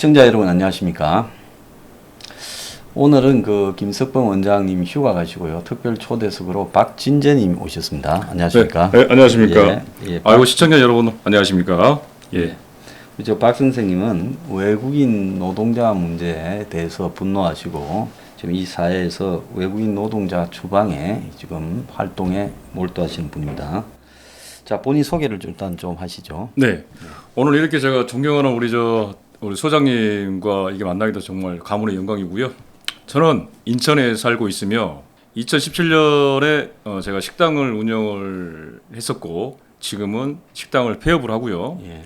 시청자 여러분 안녕하십니까. 오늘은 그 김석범 원장님 휴가 가시고요. 특별 초대석으로 박진재님 오셨습니다. 안녕하십니까. 네, 안녕하십니까. 예, 아이고 시청자 여러분 안녕하십니까. 예. 저 박 선생님은 외국인 노동자 문제에 대해서 분노하시고 지금 이 사회에서 외국인 노동자 추방에 지금 활동에 몰두하시는 분입니다. 자, 본인 소개를 일단 좀 하시죠. 네. 오늘 이렇게 제가 존경하는 우리 소장님과 이게 만나기도 정말 가문의 영광이고요. 저는 인천에 살고 있으며 2017년에 제가 식당을 운영을 했었고 지금은 식당을 폐업을 하고요. 예.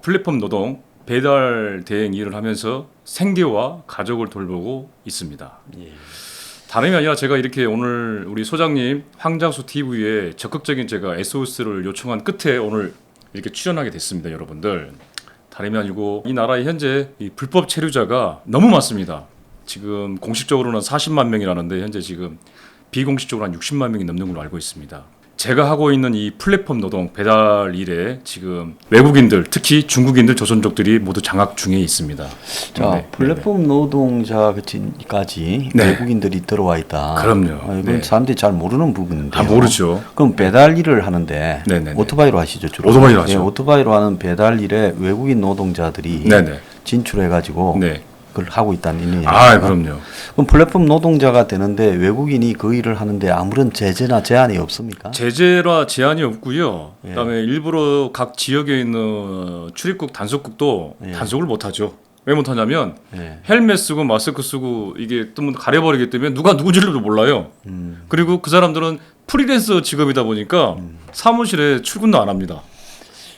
플랫폼 노동 배달 대행 일을 하면서 생계와 가족을 돌보고 있습니다. 예. 다름이 아니라 제가 이렇게 오늘 우리 소장님 황장수 TV에 적극적인 제가 SOS를 요청한 끝에 오늘 이렇게 출연하게 됐습니다, 여러분들. 다름이 아니고 이 나라에 현재 이 불법 체류자가 너무 많습니다. 지금 공식적으로는 40만 명이라는데 현재 지금 비공식적으로 한 60만 명이 넘는 걸로 알고 있습니다. 제가 하고 있는 이 플랫폼 노동 배달 일에 지금 외국인들 특히 중국인들 조선족들이 모두 장악 중에 있습니다. 자, 네, 플랫폼 노동자까지 네. 외국인들이 들어와 있다. 그럼요. 이건 네. 사람들이 잘 모르는 부분인데. 모르죠. 그럼 배달 일을 하는데 네네네. 오토바이로 하시죠 주로? 오토바이로 하죠. 예, 오토바이로 하는 배달 일에 외국인 노동자들이 네네. 진출해가지고 네. 그걸 하고 있다는 의미예요. 그럼요. 그럼 플랫폼 노동자가 되는데 외국인이 그 일을 하는데 아무런 제재나 제한이 없습니까? 제재라 제한이 없고요. 예. 그다음에 일부러 각 지역에 있는 출입국 단속국도 예. 단속을 못하죠. 왜 못하냐면 예. 헬멧 쓰고 마스크 쓰고 이게 뜨면 가려버리기 때문에 누가 누군지를 몰라요. 그리고 그 사람들은 프리랜서 직업이다 보니까 사무실에 출근도 안 합니다.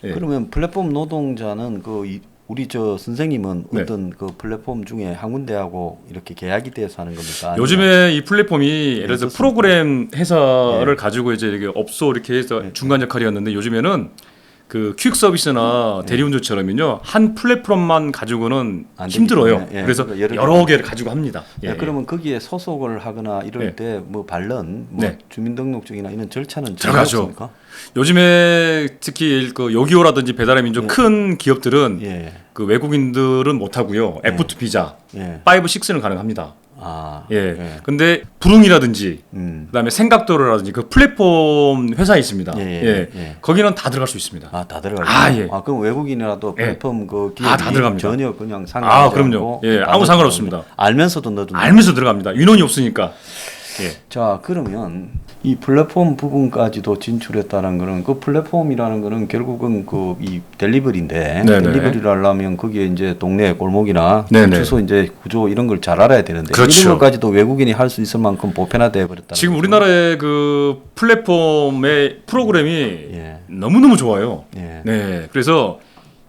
예. 그러면 플랫폼 노동자는 우리 저 선생님은 네. 어떤 그 플랫폼 중에 한 군데하고 이렇게 계약이 돼서 하는 겁니까? 요즘에 이 플랫폼이 예를 들어서 어떻습니까? 프로그램 회사를 예. 가지고 이제 이렇게 업소 이렇게 해서 중간 역할이었는데 요즘에는 그 퀵 서비스나 대리운전처럼요 한 플랫폼만 가지고는 안 되기 힘들어요. 때문에, 예. 그래서 그러니까 여러 개를 가지고 합니다. 예, 그러면 거기에 소속을 하거나 이럴 네. 때 뭐 반론, 뭐 네. 주민등록증이나 이런 절차는 들어가죠. 없습니까? 요즘에 특히 그 요기요라든지 배달의 민족 큰 기업들은 예, 그 외국인들은 못 하고요. F2 비자, 예, 5, 6는 가능합니다. 아, 예. 근데 부릉이라든지 그다음에 생각도로라든지 그 플랫폼 회사 있습니다. 예, 예, 예, 예. 거기는 다 들어갈 수 있습니다. 아, 다 들어가요. 예. 아, 그럼 외국인이라도 예. 플랫폼 그 기업이 다 들어갑니다. 전혀 그냥 상관하지 그럼요. 않고 예, 다 아무 상관없습니다. 알면서도 넣어준다. 알면서 들어갑니다. 인원이 없으니까. 예. 자, 그러면 이 플랫폼 부분까지도 진출했다는 거는 그 플랫폼이라는 거는 결국은 그 이 델리버리인데 네네. 델리버리를 하려면 거기에 이제 동네 골목이나 네네. 주소 이제 구조 이런 걸 잘 알아야 되는데 그렇죠. 이런 것까지도 외국인이 할 수 있을 만큼 보편화되어 버렸다. 지금 우리나라의 그 플랫폼의 프로그램이 예. 너무너무 좋아요. 예. 네. 그래서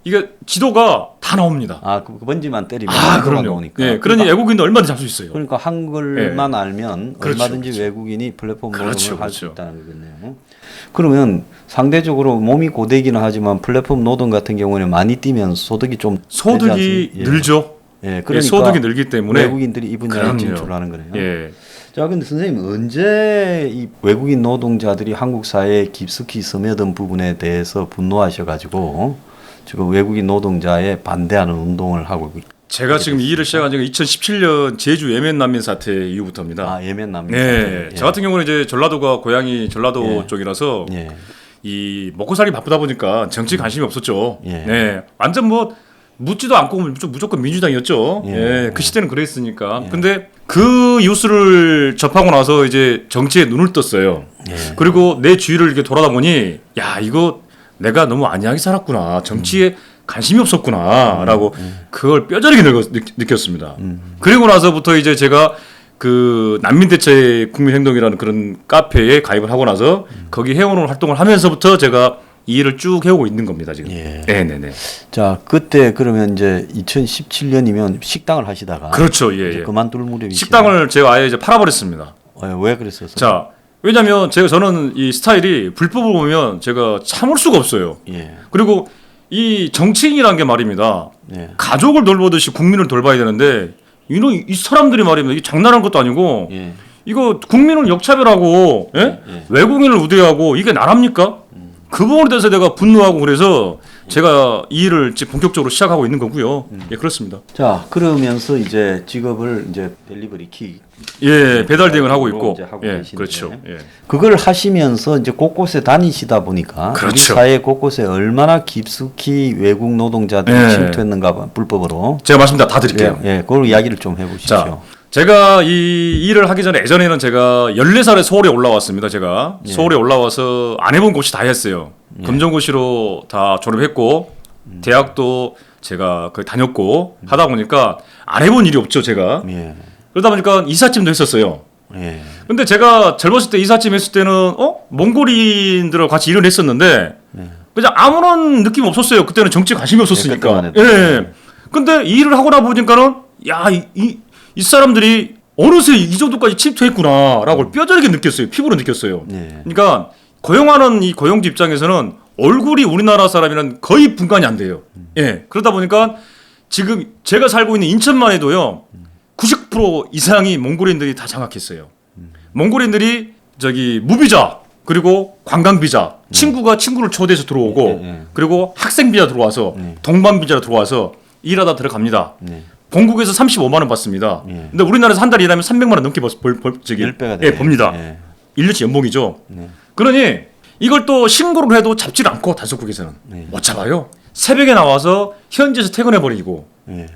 이게 지도가 다 나옵니다. 그 번지만 때리면 그럼요. 나오니까. 네. 그러니 외국인도 얼마든지 할 수 있어요. 그러니까 한글만 알면 그렇죠, 얼마든지 그렇죠. 외국인이 플랫폼 그렇죠, 노동을 할 수 그렇죠. 있다는 거겠네요. 그러면 상대적으로 몸이 고되기는 하지만 플랫폼 노동 같은 경우는 많이 뛰면 소득이 좀 소득이 되지 않습니까? 늘죠. 예, 예, 그러니까 소득이 늘기 때문에 외국인들이 이 분야에 그럼요. 진출하는 거네요. 예. 자, 근데 선생님 언제 이 외국인 노동자들이 한국 사회에 깊숙이 스며든 부분에 대해서 분노하셔가지고 지금 외국인 노동자에 반대하는 운동을 하고 제가 지금 이 일을 시작한 지가 2017년 제주 예멘 난민 사태 이후부터입니다. 예멘 난민. 네. 예. 저 같은 경우는 이제 전라도가 고향이 전라도 예. 쪽이라서 예. 이 먹고 살기 바쁘다 보니까 정치 관심이 없었죠. 예. 네. 완전 뭐 묻지도 않고 무조건 민주당이었죠. 예. 예. 그 시대는 그랬으니까. 근데 그 뉴스를 접하고 나서 이제 정치에 눈을 떴어요. 예. 그리고 내 주위를 이렇게 돌아다 보니 야, 이거 내가 너무 안이하게 살았구나. 정치에 관심이 없었구나라고 그걸 뼈저리게 느꼈습니다. 그리고 나서부터 이제 제가 그 난민대책 국민행동이라는 그런 카페에 가입을 하고 나서 거기 회원으로 활동을 하면서부터 제가 이 일을 쭉 해오고 있는 겁니다 지금. 예. 네네네. 자, 그때 그러면 이제 2017년이면 식당을 하시다가 그렇죠. 예, 이제 예. 그만둘 무렵이 식당을 제가 아예 이제 팔아버렸습니다. 왜 그랬었어요? 자, 왜냐하면 저는 이 스타일이 불법을 보면 제가 참을 수가 없어요. 예. 그리고 이 정치인이라는 게 말입니다. 예. 가족을 돌보듯이 국민을 돌봐야 되는데 이 사람들이 말입니다. 이게 장난하는 것도 아니고 예. 이거 국민을 역차별하고 예? 예. 외국인을 우대하고 이게 나랍니까? 그 부분에 대해서 내가 분노하고 그래서 제가 이 일을 지금 본격적으로 시작하고 있는 거고요. 예, 그렇습니다. 자, 그러면서 이제 직업을 이제 델리버리 키 예, 배달 대행을 하고 있고, 이제 하고 예, 계시는데 그렇죠. 예. 그걸 하시면서 이제 곳곳에 다니시다 보니까 우리 그렇죠. 사회 곳곳에 얼마나 깊숙이 외국 노동자들이 예. 침투했는가 봐, 불법으로. 제가 말씀 다 드릴게요. 예, 그걸 이야기를 좀 해보시죠. 자, 제가 이 일을 하기 전에 예전에는 제가 14살에 서울에 올라왔습니다. 제가 예. 서울에 올라와서 안 해본 곳이 다 했어요. 검정고시로 다 졸업했고 대학도 제가 거기 다녔고 하다 보니까 안 해본 일이 없죠, 제가. 예, 그러다 보니까 이삿짐도 했었어요. 예, 근데 제가 젊었을 때 이삿짐 했을 때는 몽골인들하고 같이 일을 했었는데 그냥 아무런 느낌 없었어요. 그때는 정치 관심이 없었으니까. 예, 예. 근데 이 일을 하고 나 보니까는 야, 이 사람들이 어느새 이 정도까지 침투했구나라고 뼈저리게 느꼈어요. 피부로 느꼈어요. 예. 그러니까 고용하는 이 고용주 입장에서는 얼굴이 우리나라 사람이랑 거의 분간이 안 돼요. 예. 그러다 보니까 지금 제가 살고 있는 인천만 해도요. 90% 이상이 몽골인들이 다 장악했어요. 몽골인들이 저기 무비자 그리고 관광 비자 친구가 친구를 초대해서 들어오고 그리고 학생 비자 들어와서 동반 비자 들어와서 일하다 들어갑니다. 본국에서 35만 원 받습니다. 근데 우리나라에서 한 달 일하면 300만 원 넘게 저기 10배가 예, 법니다. 1년치 연봉이죠. 그러니 이걸 또 신고를 해도 잡지를 않고 단속국에서는 못 잡아요. 새벽에 나와서 현지에서 퇴근해 버리고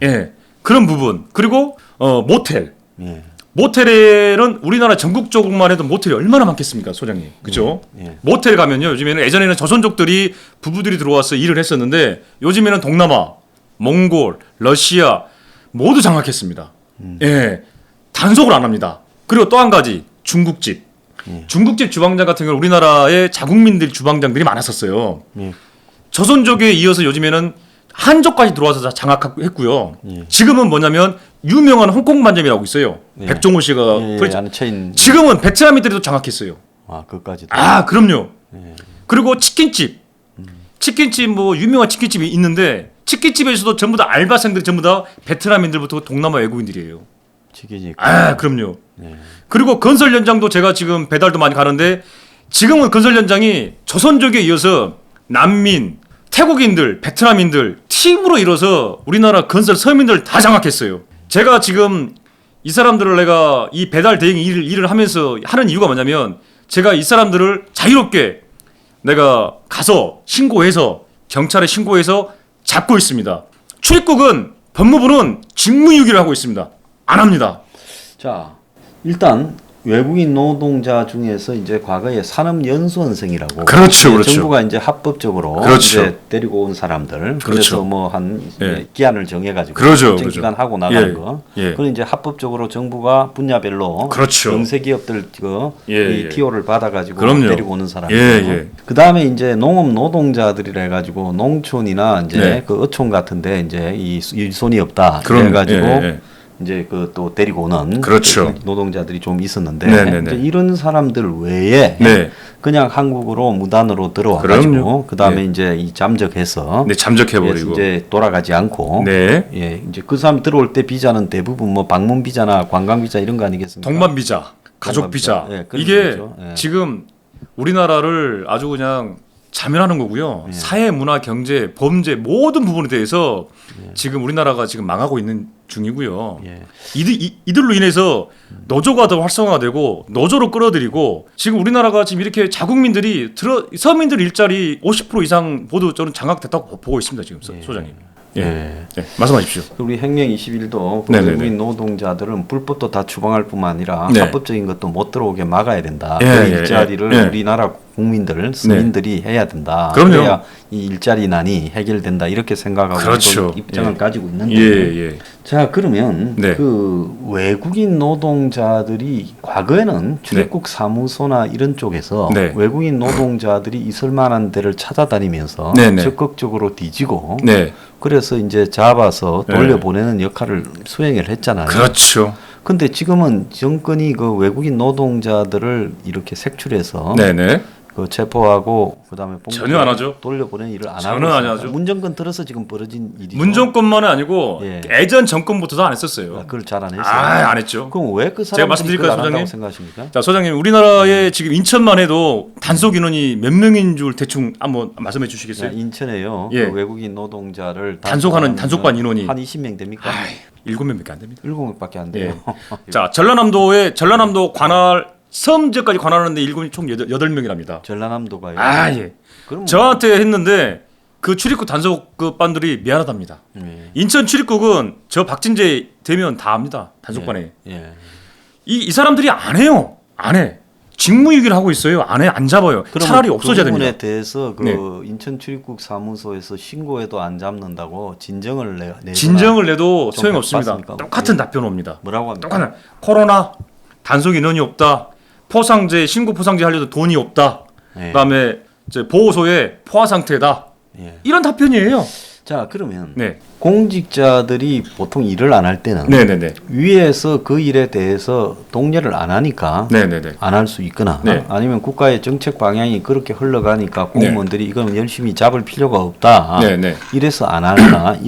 예. 그런 부분 그리고 모텔 모텔에는 우리나라 전국적으로만 해도 모텔이 얼마나 많겠습니까, 소장님? 그죠? 모텔 가면요, 요즘에는 예전에는 조선족들이 부부들이 들어와서 일을 했었는데 요즘에는 동남아, 몽골, 러시아 모두 장악했습니다. 예, 단속을 안 합니다. 그리고 또 한 가지 중국집. 중국집 주방장 같은 경우는 우리나라의 자국민들 주방장들이 많았었어요. 조선족에 이어서 요즘에는 한족까지 들어와서 다 장악했고요. 지금은 뭐냐면 유명한 홍콩 반점이라고 있어요. 백종원 씨가 아는 체인. 지금은 베트남인들도 장악했어요. 아, 그까지도. 아, 그럼요. 그리고 치킨집. 치킨집 뭐 유명한 치킨집이 있는데 치킨집에서도 전부 다 알바생들이 전부 다 베트남인들부터 동남아 외국인들이에요. 치킨이. 아, 그럼요. 그리고 건설 현장도 제가 지금 배달도 많이 가는데 지금은 건설 현장이 조선족에 이어서 난민, 태국인들, 베트남인들 팀으로 이뤄서 우리나라 건설 서민들 다 장악했어요. 제가 지금 이 사람들을 내가 이 배달 대행 일을 하면서 하는 이유가 뭐냐면 제가 이 사람들을 자유롭게 내가 가서 신고해서 경찰에 신고해서 잡고 있습니다. 출입국은 법무부는 직무유기를 하고 있습니다. 안 합니다. 자, 일단 외국인 노동자 중에서 이제 과거에 산업연수원생이라고 그렇죠, 그렇죠. 정부가 이제 합법적으로 그렇죠. 이제 데리고 온 사람들 그렇죠. 그래서 뭐 한 예. 기한을 정해가지고 그러죠, 일정 기간 하고 나가는 거. 그건 이제 합법적으로 정부가 분야별로 그렇죠. 영세 기업들 그 예, 예. TO를 받아가지고 그럼요. 데리고 오는 사람들. 예, 예. 그 다음에 이제 농업 노동자들이라 해가지고 농촌이나 이제 네. 그 어촌 같은데 이제 이 일손이 없다 그럼, 그래가지고. 예, 예. 이제 그 또 데리고 오는 그렇죠. 그 노동자들이 좀 있었는데 네네네. 이제 이런 사람들 외에 네. 그냥 한국으로 무단으로 들어와 그럼요. 가지고 그다음에 네. 이제 이 잠적해서 네, 잠적해버리고. 이제 돌아가지 않고 네. 예 이제 그 사람 들어올 때 비자는 대부분 뭐 방문 비자나 관광 비자 이런 거 아니겠습니까? 동반 비자, 가족 비자. 동반 비자. 예, 그런 이게 거죠. 예. 지금 우리나라를 아주 그냥 자멸하는 거고요. 사회, 문화, 경제, 범죄 모든 부분에 대해서 지금 우리나라가 지금 망하고 있는 중이고요. 예. 이들로 인해서 노조가 더 활성화되고 노조로 끌어들이고 지금 우리나라가 지금 이렇게 자국민들이 서민들 일자리 50% 이상 모두 저는 장악됐다고 보고 있습니다. 지금 소장님. 예. 예. 말씀하십시오. 우리 혁명 21도 그 네네네. 외국인 노동자들은 불법도 다 추방할 뿐만 아니라 네. 합법적인 것도 못 들어오게 막아야 된다. 예, 그 예, 일자리를 예. 우리나라 국민들, 서민들이 해야 된다. 그럼요. 그래야 이 일자리 난이 해결된다. 이렇게 생각하고 그렇죠. 입장을 예. 가지고 있는데 예. 자 그러면 네. 그 외국인 노동자들이 과거에는 출입국 사무소나 이런 쪽에서 네. 외국인 노동자들이 있을 만한 데를 찾아다니면서 네네. 적극적으로 뒤지고 네. 그래서 이제 잡아서 돌려보내는 역할을 수행을 했잖아요. 그렇죠. 근데 지금은 정권이 그 외국인 노동자들을 이렇게 색출해서 네네. 그 체포하고 그다음에 전혀 안 하죠. 돌려보낸 일을 안 전혀 하고 안 있습니다. 하죠. 문정권 들어서 지금 벌어진 일이죠. 문정권만은 아니고 예. 예전 정권부터도 안 했었어요. 그걸 잘 안 했어요. 안 했죠. 그럼 왜 그 제가 사람들이 말씀드릴까요, 그걸 안 한다고 소장님? 생각하십니까? 자, 소장님, 우리나라에 지금 인천만 해도 단속 인원이 몇 명인 줄 대충 한번 말씀해 주시겠어요? 인천에요. 예. 그 외국인 노동자를 단속하는 단속반 인원이 한 20명 됩니까? 7명밖에 안 됩니다. 7명밖에 안 돼요. 자, 전라남도 관할 섬지역까지 관할하는데 일군이 총 8명이랍니다. 전라남도가요. 예. 그럼 저한테 했는데 그 출입국 단속반들이 미안하답니다. 예. 인천 출입국은 저 박진재 되면 다 합니다. 단속반에. 예. 이 사람들이 안 해요. 안 해. 직무유기를 하고 있어요. 안 잡아요. 차라리 없어져야 그 부분에 됩니다. 대해서 그 네. 인천 출입국 사무소에서 신고해도 안 잡는다고 진정을 내거나 진정을 내도 좀 소용없습니다. 봤습니까? 똑같은 예. 답변 옵니다. 뭐라고 합니까? 똑같은 코로나 단속 인원이 없다. 포상제 신고 포상제 하려도 돈이 없다. 예. 그다음에 이제 보호소에 포화 상태다. 예. 이런 답변이에요. 자, 그러면 네. 공직자들이 보통 일을 안 할 때는 네네네. 위에서 그 일에 대해서 독려를 안 하니까 네네네. 안 할 수 있거나 네. 아니면 국가의 정책 방향이 그렇게 흘러가니까 공무원들이 이건 열심히 잡을 필요가 없다. 네네. 이래서 안 하거나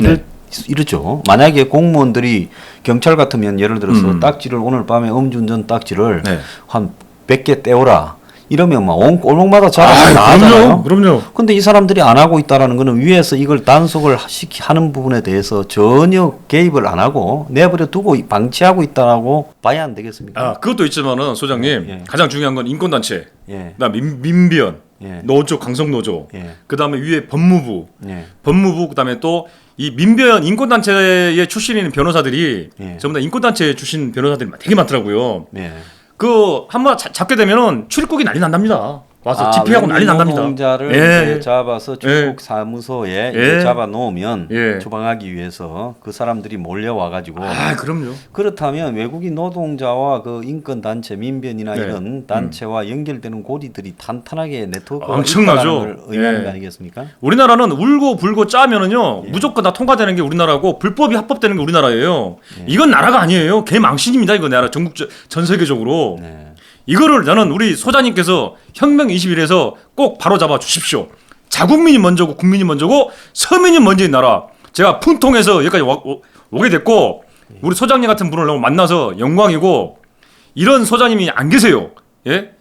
이러죠. 만약에 공무원들이 경찰 같으면 예를 들어서 딱지를 오늘 밤에 음주운전 딱지를 네. 한 100개 떼오라. 이러면 막 온 골목마다 잡아서 나가잖아요. 그럼요. 근데 이 사람들이 안 하고 있다라는 거는 위에서 이걸 단속을 하는 부분에 대해서 전혀 개입을 안 하고 내버려 두고 방치하고 있다라고 봐야 안 되겠습니까? 그것도 있지만은 소장님 예. 가장 중요한 건 인권단체, 예. 그다음 민변, 예. 노조 강성노조, 예. 그다음에 위에 법무부, 예. 그다음에 또 이 민변 인권단체의 출신인 변호사들이 예. 전부 다 인권단체 출신 변호사들이 되게 많더라고요. 예. 그 한번 잡게 되면은 출입국이 난리 난답니다. 와서 집회하고 난리 난답니다. 노동자를 예, 이제 잡아서 출국 사무소에 예. 이제 잡아 놓으면 예. 추방하기 위해서 그 사람들이 몰려와 가지고 그럼요. 그렇다면 외국인 노동자와 그 인권 단체 민변이나 네. 이런 단체와 연결되는 고리들이 탄탄하게 네트워크가 엄청나죠. 있다는 걸 의미하는 예. 거 아니겠습니까? 우리나라는 울고 불고 짜면은요 무조건 다 통과되는 게 우리나라고 불법이 합법되는 게 우리나라예요. 이건 나라가 아니에요. 개망신입니다. 이거 나라 전 세계적으로. 네. 이거를 저는 우리 소장님께서 혁명 21에서 꼭 바로 잡아 주십시오. 자국민이 먼저고 국민이 먼저고 서민이 먼저인 나라. 제가 분통해서 여기까지 오게 됐고 우리 소장님 같은 분을 너무 만나서 영광이고 이런 소장님이 안 계세요. 예?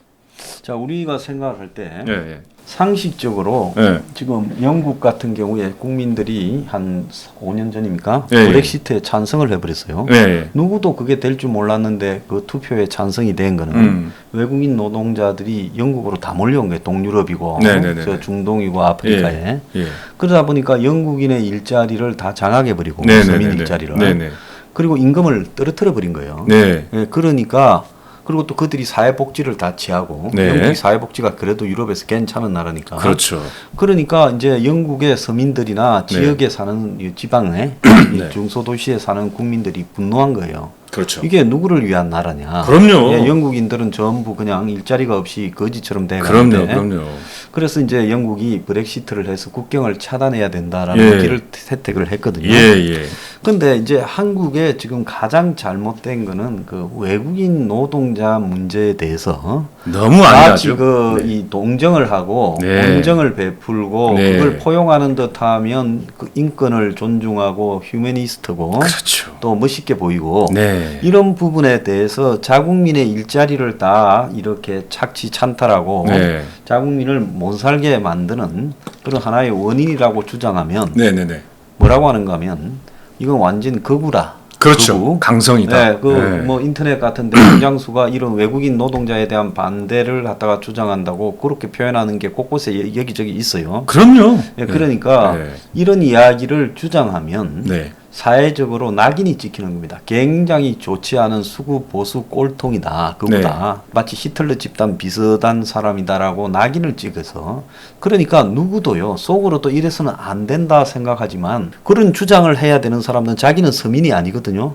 자, 우리가 생각할 때 예. 상식적으로 예. 지금 영국 같은 경우에 국민들이 한 5년 전입니까? 예. 브렉시트에 찬성을 해버렸어요. 예. 누구도 그게 될 줄 몰랐는데 그 투표에 찬성이 된 거는 외국인 노동자들이 영국으로 다 몰려온 거예요. 동유럽이고 네네네. 저 중동이고 아프리카에. 예. 그러다 보니까 영국인의 일자리를 다 장악해버리고 네네네네. 서민 일자리를. 네네. 그리고 임금을 떨어뜨려버린 거예요. 네. 예, 그러니까 그리고 또 그들이 사회복지를 다 취하고 네. 영국이 사회복지가 그래도 유럽에서 괜찮은 나라니까. 그렇죠. 그러니까 이제 영국의 서민들이나 네. 지역에 사는 이 지방에 이 네. 중소도시에 사는 국민들이 분노한 거예요. 그렇죠. 이게 누구를 위한 나라냐? 그럼요. 예, 영국인들은 전부 그냥 일자리가 없이 거지처럼 돼가는데. 그럼요. 그래서 이제 영국이 브렉시트를 해서 국경을 차단해야 된다라는 예. 길을 채택을 했거든요. 예. 근데 이제 한국에 지금 가장 잘못된 거는 그 외국인 노동자 문제에 대해서 너무 마치 안다죠. 이 동정을 하고 네. 온정을 베풀고 네. 그걸 포용하는 듯하면 그 인권을 존중하고 휴머니스트고 그렇죠. 또 멋있게 보이고 네. 이런 부분에 대해서 자국민의 일자리를 다 이렇게 착취 찬탈하고 네. 자국민을 못 살게 만드는 그런 하나의 원인이라고 주장하면 네네네. 뭐라고 하는가 하면 이건 완전 거구다. 그렇죠. 거구. 강성이다. 네, 그 뭐 인터넷 같은데 홍장수가 이런 외국인 노동자에 대한 반대를 갖다가 주장한다고 그렇게 표현하는 게 곳곳에 여기저기 있어요. 그럼요. 예, 그러니까 네. 이런 이야기를 주장하면 네. 사회적으로 낙인이 찍히는 겁니다. 굉장히 좋지 않은 수구 보수 꼴통이다. 그보다 마치 히틀러 집단 비슷한 사람이다라고 낙인을 찍어서 그러니까 누구도요 속으로 또 이래서는 안 된다 생각하지만 그런 주장을 해야 되는 사람들은 자기는 서민이 아니거든요.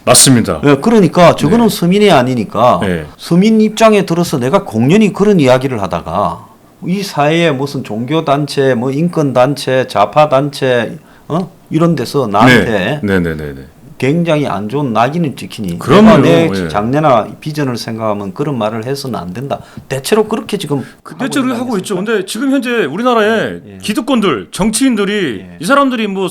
맞습니다. 예, 그러니까 저거는 서민이 아니니까 네. 서민 입장에 들어서 내가 공연히 그런 이야기를 하다가 이 사회에 무슨 종교단체, 뭐 인권단체, 좌파단체 이런 데서 나한테 네네네. 굉장히 안 좋은 낙인을 찍히니 그럼요. 내가 내 예. 장래나 비전을 생각하면 그런 말을 해서는 안 된다. 대체로 그렇게 지금 대체로 하고 있죠. 근데 지금 현재 우리나라의 예. 기득권들, 정치인들이 예. 이 사람들이 뭐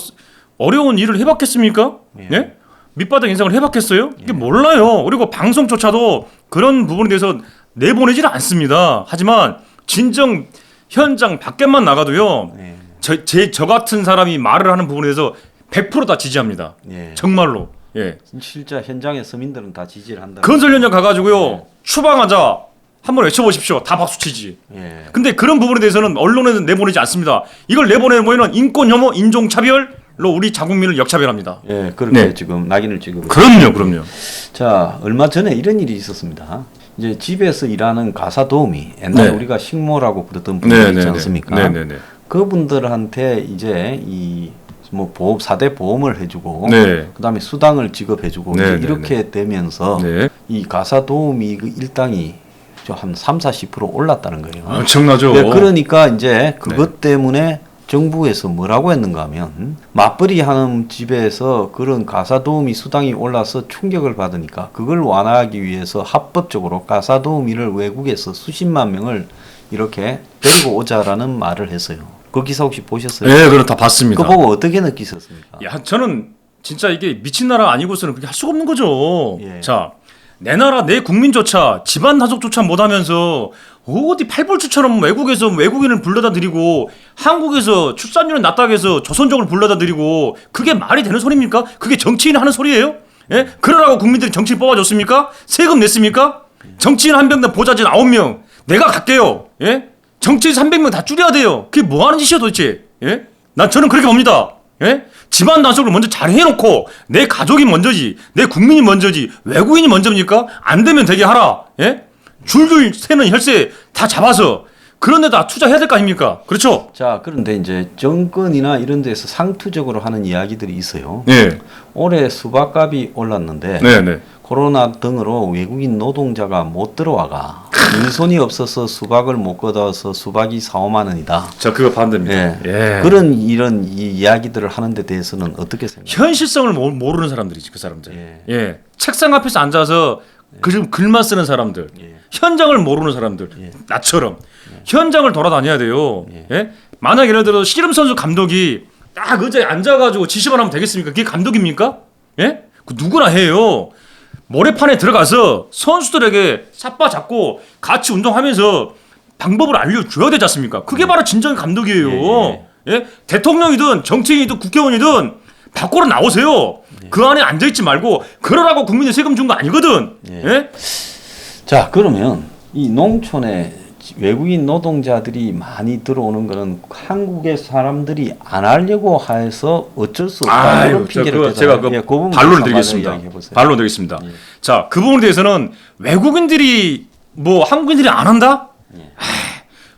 어려운 일을 해봤겠습니까? 예. 예? 밑바닥 인상을 해봤겠어요? 이게 몰라요. 그리고 방송조차도 그런 부분에 대해서 내보내지는 않습니다. 하지만 진정 현장 밖에만 나가도요. 예. 저 같은 사람이 말을 하는 부분에 대해서 100%다 지지합니다. 예. 정말로. 예. 실제 현장의 서민들은 다 지지를 한다. 건설 현장 가가지고요. 추방하자. 한번 외쳐보십시오. 다 박수치지. 예. 근데 그런 부분에 대해서는 언론에는 내보내지 않습니다. 이걸 내보내면 인권 혐오, 인종 차별로 우리 자국민을 역차별합니다. 예, 그렇게 네. 지금 낙인을 찍고. 그럼요. 자, 얼마 전에 이런 일이 있었습니다. 이제 집에서 일하는 가사 도우미, 옛날에 네. 우리가 식모라고 부르던 분들 있지 않습니까? 네네네. 그분들한테 이제 이 뭐 보험 4대 보험을 해주고, 네. 그다음에 수당을 지급해주고 네, 이제 네, 이렇게 되면서 네. 이 가사 도우미 그 일당이 한 30-40% 올랐다는 거예요. 엄청나죠. 네, 그러니까 이제 그것 때문에 정부에서 뭐라고 했는가 하면 맞벌이 하는 집에서 그런 가사도우미 수당이 올라서 충격을 받으니까 그걸 완화하기 위해서 합법적으로 가사도우미를 외국에서 수십만 명을 이렇게 데리고 오자라는 말을 했어요. 그 기사 혹시 보셨어요? 네, 그럼 다 봤습니다. 그거 보고 어떻게 느끼셨습니까? 야, 저는 진짜 이게 미친 나라 아니고서는 그렇게 할 수가 없는 거죠. 예. 자, 내 나라 내 국민조차 집안 단속조차 못하면서 어디 팔불주처럼 외국에서 외국인을 불러다 드리고 한국에서 출산율은 낮다고 해서 조선족을 불러다 드리고 그게 말이 되는 소리입니까? 그게 정치인이 하는 소리예요? 예? 그러라고 국민들이 정치인 뽑아줬습니까? 세금 냈습니까? 정치인 한 명당 보좌진 9명 내가 갈게요. 예? 정치인 300명 다 줄여야 돼요. 그게 뭐 하는 짓이야 도대체? 예? 저는 그렇게 봅니다. 예? 집안 단속을 먼저 잘 해놓고 내 가족이 먼저지 내 국민이 먼저지 외국인이 먼저입니까? 안 되면 되게 하라. 예? 줄줄 새는 혈세 다 잡아서 그런 데다 투자해야 될 거 아닙니까? 그렇죠? 자, 그런데 이제 정권이나 이런 데서 상투적으로 하는 이야기들이 있어요. 네. 올해 수박값이 올랐는데 네. 코로나 등으로 외국인 노동자가 못 들어와가 인손이 없어서 수박을 못 걷어서 수박이 4-5만 원이다. 저 그거 반대입니다. 예. 그런 이런 이야기들을 하는 데 대해서는 어떻게 생각해요? 현실성을 모르는 사람들이지 그 사람들. 예. 예. 책상 앞에서 앉아서 글만 쓰는 사람들. 예. 현장을 모르는 사람들. 예. 나처럼. 현장을 돌아다녀야 돼요. 예. 예? 만약 예를 들어 씨름 선수 감독이 딱 의자에 앉아가지고 지시만 하면 되겠습니까? 그게 감독입니까? 예? 그 누구나 해요. 모래판에 들어가서 선수들에게 삿바 잡고 같이 운동하면서 방법을 알려줘야 되지 않습니까? 그게 바로 진정한 감독이에요. 예? 대통령이든 정치인이든 국회의원이든 밖으로 나오세요. 그 안에 앉아있지 말고 그러라고 국민의 세금 준 거 아니거든. 예? 자, 그러면 이 농촌에 외국인 노동자들이 많이 들어오는 거는 한국의 사람들이 안 하려고 해서 어쩔 수 없다. 이런 핑계를 제가 그 예, 그 부분 반론을 한번 드리겠습니다. 이야기해보세요. 반론 드리겠습니다. 예. 자, 그 부분에 대해서는 외국인들이 뭐 한국인들이 안 한다?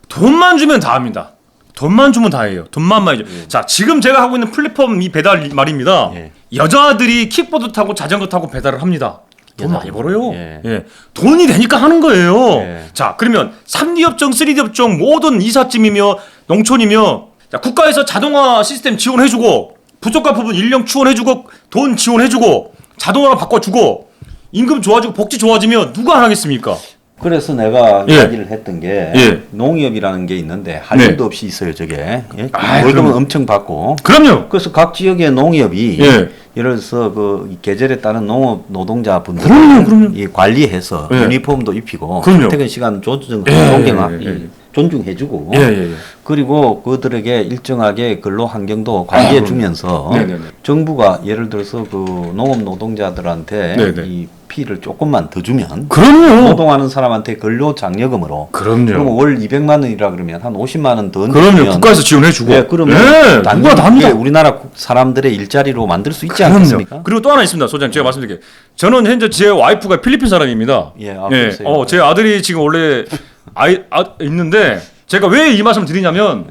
돈만 주면 다 합니다. 돈만 주면 다 해요. 돈만 말이죠. 자, 지금 제가 하고 있는 플랫폼 이 배달 말입니다. 예. 여자들이 킥보드 타고 자전거 타고 배달을 합니다. 돈 많이 벌어요. 예. 돈이 되니까 하는 거예요. 예. 자, 그러면 3D 협정, 3D 협정 모든 이삿짐이며 농촌이며 자, 국가에서 자동화 시스템 지원해주고 부족한 부분 인력 지원해주고 돈 지원해주고 자동화로 바꿔주고 임금 좋아지고 복지 좋아지면 누가 안 하겠습니까? 그래서 내가 예. 이야기를 했던 게 예. 농협이라는 게 있는데 할 네. 일도 없이 있어요, 저게. 예? 아, 월급은 그럼요. 엄청 받고. 그럼요. 그래서 각 지역의 농협이 예. 예를 들어서 그 계절에 따른 농업 노동자분들 그럼요. 이 관리해서 예. 유니폼도 입히고 그럼요. 퇴근 시간 존중 예, 존경하 예. 존중해주고 예. 그리고 그들에게 일정하게 근로 환경도 관리해 주면서 네네네. 정부가 예를 들어서 그 농업 노동자들한테 네네. 이 피를 조금만 더 주면 그럼요. 노동하는 사람한테 근로 장려금으로 그럼요. 그러면 월 200만 원이라 그러면 한 50만 원 더 그럼요. 주면 국가에서 지원해주고. 예, 그러면 누가 다 합니다. 우리나라 사람들의 일자리로 만들 수 있지 그럼요. 않겠습니까? 그리고 또 하나 있습니다, 소장. 제가 말씀드릴게요. 저는 현재 제 와이프가 필리핀 사람입니다. 예, 그러세요. 제 아들이 지금 원래 있는데 제가 왜 이 말씀 드리냐면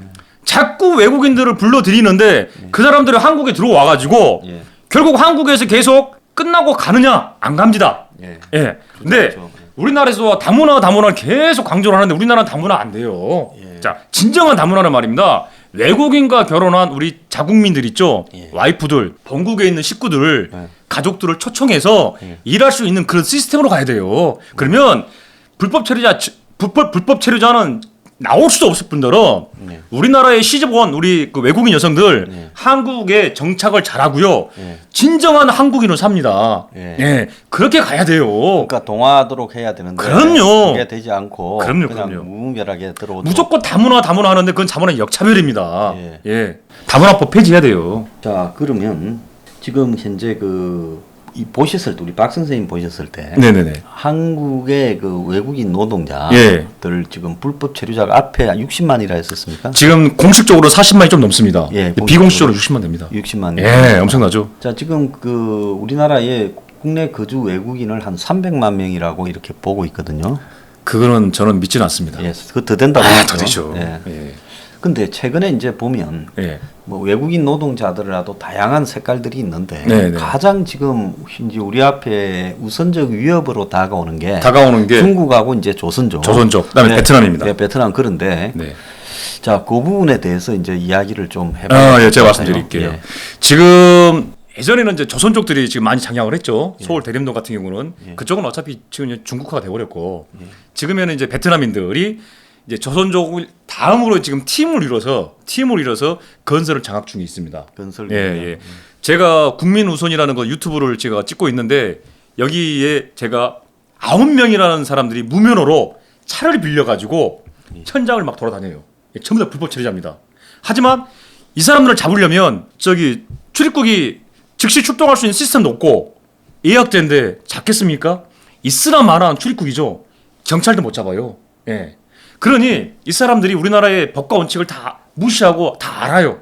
자꾸 외국인들을 불러들이는데 그 사람들이 한국에 들어와가지고 예. 결국 한국에서 계속 끝나고 가느냐 안 갑니다. 예. 예. 근데 그렇죠. 우리나라에서 다문화를 계속 강조를 하는데 우리나라는 다문화 안 돼요. 예. 자, 진정한 다문화는 말입니다. 외국인과 결혼한 우리 자국민들 있죠. 예. 와이프들, 본국에 있는 식구들 예. 가족들을 초청해서 예. 일할 수 있는 그런 시스템으로 가야 돼요. 그러면 불법 체류자는 나올 수도 없을 뿐더러 예. 우리나라의 시집온 우리 그 외국인 여성들 예. 한국에 정착을 잘하고요. 예. 진정한 한국인으로 삽니다. 예. 예, 그렇게 가야 돼요. 그러니까 동화하도록 해야 되는데 그럼요. 그게 되지 않고 그럼요, 그냥 그럼요. 무분별하게 들어오도록. 무조건 다문화 하는데 그건 다문화 역차별입니다. 예. 예, 다문화법 폐지해야 돼요. 자, 그러면 지금 현재 이 보셨을 때 우리 박 선생님 보셨을 때 네네네. 한국의 그 외국인 노동자들 예. 지금 불법 체류자가 앞에 60만이라 했었습니까? 지금 공식적으로 40만이 좀 넘습니다. 예, 비공식적으로 60만 됩니다. 60만. 예, 엄청나죠. 자, 지금 그 우리나라에 국내 거주 외국인을 한 300만 명이라고 이렇게 보고 있거든요. 그거는 저는 믿지는 않습니다. 예, 그 더 된다고. 아, 하죠. 더 되죠. 예. 예. 근데 최근에 이제 보면 예. 뭐 외국인 노동자들이라도 다양한 색깔들이 있는데 네네. 가장 지금 이제 우리 앞에 우선적 위협으로 다가오는 게 중국하고 이제 조선족, 그다음에 네, 베트남입니다. 네, 베트남. 그런데 네. 자, 그 부분에 대해서 이제 이야기를 좀 해봐야 예, 제가 될것 같아요. 말씀드릴게요. 예. 지금 예전에는 이제 조선족들이 지금 많이 장악을 했죠. 서울 대림동 같은 경우는 그쪽은 어차피 지금 이제 중국화가 돼버렸고 지금에는 이제 베트남인들이 이제 조선족을 다음으로 지금 팀을 이뤄서 건설을 장악 중에 있습니다. 건설. 예, 예. 제가 국민 우선이라는 거 유튜브를 제가 찍고 있는데 여기에 제가 9명이라는 사람들이 무면허로 차를 빌려가지고 현장을 막 돌아다녀요. 전부 다 불법 체류자입니다. 하지만 이 사람들을 잡으려면 저기 출입국이 즉시 출동할 수 있는 시스템도 없고 예약제인데 잡겠습니까? 있으나 마나한 출입국이죠. 경찰도 못 잡아요. 예. 그러니 이 사람들이 우리나라의 법과 원칙을 다 무시하고 다 알아요.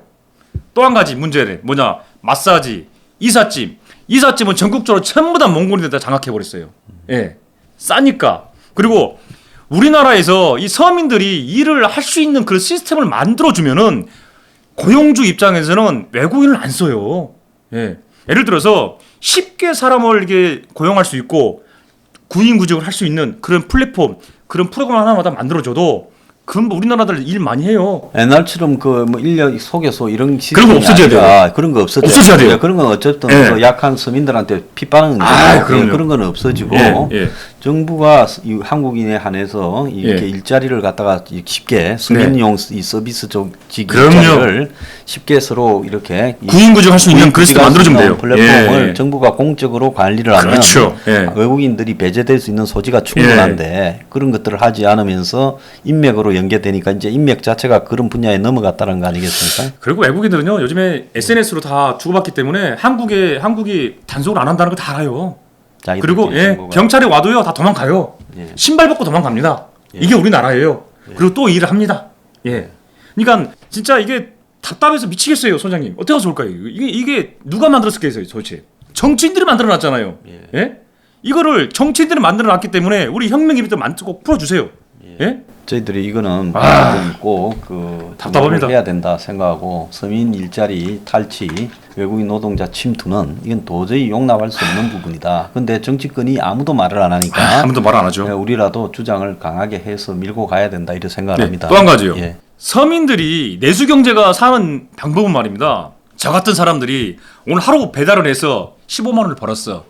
또 한 가지 문제는 뭐냐? 마사지, 이삿짐은 전국적으로 전부 다 몽골인들다 장악해버렸어요. 예, 싸니까. 그리고 우리나라에서 이 서민들이 일을 할 수 있는 그런 시스템을 만들어주면은 고용주 입장에서는 외국인을 안 써요. 예, 예를 들어서 쉽게 사람을 이렇게 고용할 수 있고 구인구직을 할 수 있는 그런 플랫폼, 그런 프로그램 하나마다 만들어줘도 그건 뭐 우리나라들 일 많이 해요. 옛날처럼 그 뭐 인력 소개소 이런 그런 거 없어져야 돼요. 그런 거 없어져야 돼요. 그런 건 어쨌든 예. 그 약한 서민들한테 핍박하는 그럼요. 그런 건 없어지고 예. 정부가 이 한국인에 한해서 이렇게 일자리를 갖다가 쉽게 서민용 이 서비스적 일자리를 쉽게 서로 이렇게 구인구직 할 수 있는 그런 시스템 만들어주면 돼요. 플랫폼을 정부가 공적으로 관리를 하면 그렇죠. 외국인들이 배제될 수 있는 소지가 충분한데 그런 것들을 하지 않으면서 인맥으로 연계되니까 이제 인맥 자체가 그런 분야에 넘어갔다는 거 아니겠습니까? 그리고 외국인들은요 요즘에 SNS로 다 주고받기 때문에 한국이 단속을 안 한다는 거 다 알아요. 그리고 경찰이 와도요 다 도망가요. 신발 벗고 도망갑니다. 이게 우리나라예요. 그리고 또 일을 합니다. 그러니까 진짜 이게 답답해서 미치겠어요, 소장님. 어떻게 하면 좋을까요? 이게 누가 만들었을까요, 도대체? 정치인들이 만들어놨잖아요. 이거를 정치인들이 만들어놨기 때문에 우리 혁명기비도 꼭 풀어주세요. 저희들이 이거는 꼭 답답합니다. 해야 된다 생각하고 서민 일자리 탈취, 외국인 노동자 침투는 이건 도저히 용납할 수 없는 부분이다. 근데 정치권이 아무도 말을 안 하니까 아무도 말 안 하죠. 우리라도 주장을 강하게 해서 밀고 가야 된다 이렇게 생각을 합니다. 또 한 가지요. 서민들이 내수 경제가 사는 방법은 말입니다. 저 같은 사람들이 오늘 하루 배달을 해서 15만 원을 벌었어.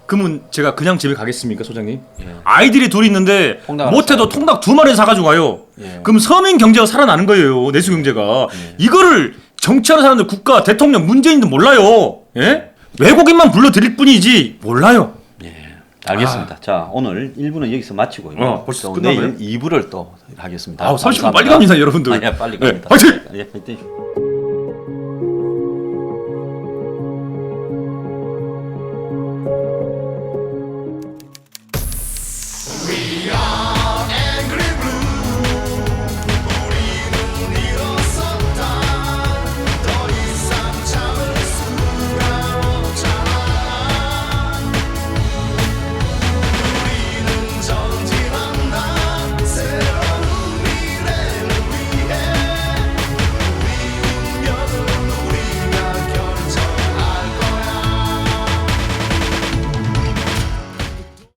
그러면 제가 그냥 집에 가겠습니까, 소장님? 아이들이 둘이 있는데 못해도 통닭 2마리 사가지고 가요. 그럼 서민 경제가 살아나는 거예요, 내수 경제가. 이거를 정치하는 사람들, 국가, 대통령, 문재인도 몰라요. 외국인만 불러드릴 뿐이지 몰라요. 알겠습니다. 자, 오늘 1부는 여기서 마치고요. 벌써 내일 2부를 또 하겠습니다. 30분 빨리 갑니다, 여러분들. 빨리 갑니다. 화이팅! 화이팅!